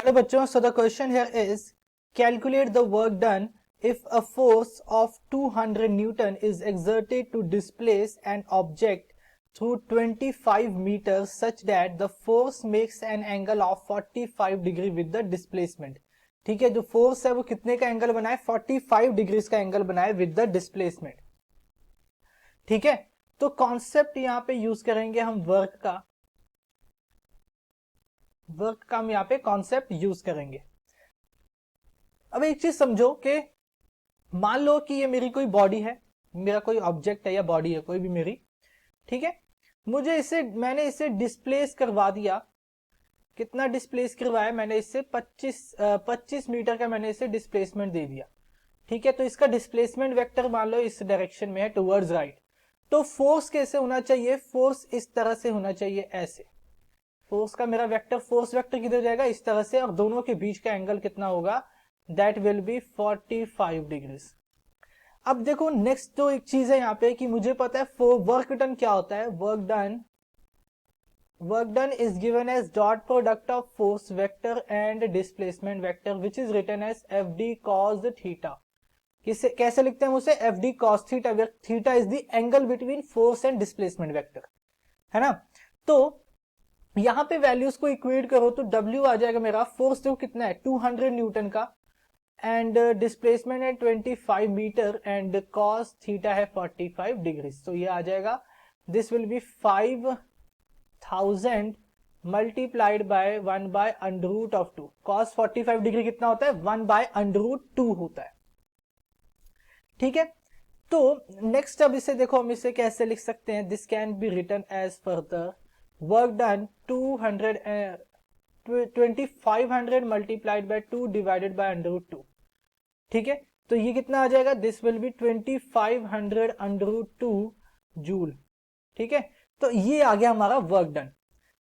Hello बच्चों, so the question here is calculate the work done if a force of 200 Newton is exerted to displace an object through 25 meters such that the force makes an angle of 45 degree with the displacement। ठीक है, जो force है वो कितने का angle बनाए, 45 degrees का angle बनाए विद द डिस्प्लेसमेंट। ठीक है, तो कॉन्सेप्ट यहां पे यूज करेंगे हम वर्क का हम यहां पे कॉन्सेप्ट यूज करेंगे। अब एक चीज समझो कि मान लो कि ये मेरी कोई बॉडी है, मेरा कोई ऑब्जेक्ट है या बॉडी है कोई भी मेरी, ठीक है। मैंने इसे डिस्प्लेस करवा दिया। कितना डिस्प्लेस करवाया मैंने इससे, 25 मीटर का मैंने इसे डिस्प्लेसमेंट दे दिया। ठीक है, तो इसका डिस्प्लेसमेंट वेक्टर मान लो इस डायरेक्शन में है, टुवर्ड्स राइट। तो फोर्स कैसे होना चाहिए, फोर्स इस तरह से होना चाहिए, ऐसे। फोर्स का मेरा वेक्टर, फोर्स वेक्टर किधर जाएगा, इस तरह से, और दोनों के बीच का एंगल कितना होगा, दैट विल बी 45 डिग्रीज। अब देखो नेक्स्ट तो एक चीज है यहाँ पे कि मुझे पता है वर्क डन क्या होता है। Work done is given as dot product of force vector and displacement vector which is written as F D cos theta. कैसे लिखते हैं उसे, F D cos theta. Theta is the angle between force and displacement vector, है ना। तो यहां पे values को इक्वेट करो तो W आ जाएगा मेरा, फोर्स देखो कितना है 200 न्यूटन का, एंड डिस्प्लेसमेंट है 25 मीटर, एंड कॉस थीटा है 45 डिग्रीज। तो ये आ जाएगा, this will be 5000 multiplied by 1 by under root of 2। Cos 45 degree कितना होता है, 1 बाय अंडर रूट 2 होता है। ठीक है, तो नेक्स्ट अब इसे देखो, हम इसे कैसे लिख सकते हैं, this can be written as further work done 2500 multiplied by 2 divided by under root 2। ठीक है, तो ये कितना आ जाएगा, this will be 2500 under root 2 joule. ठीक है, तो ये आ गया हमारा वर्क डन।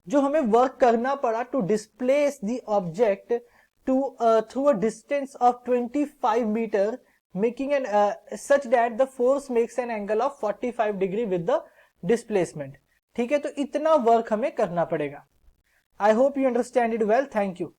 जो हमें वर्क करना पड़ा to displace the object through a distance of 25 metre making an such that the force makes an angle of 45 degree with the displacement. ठीक है, तो इतना वर्क हमें करना पड़ेगा। I hope you understand it well. Thank you.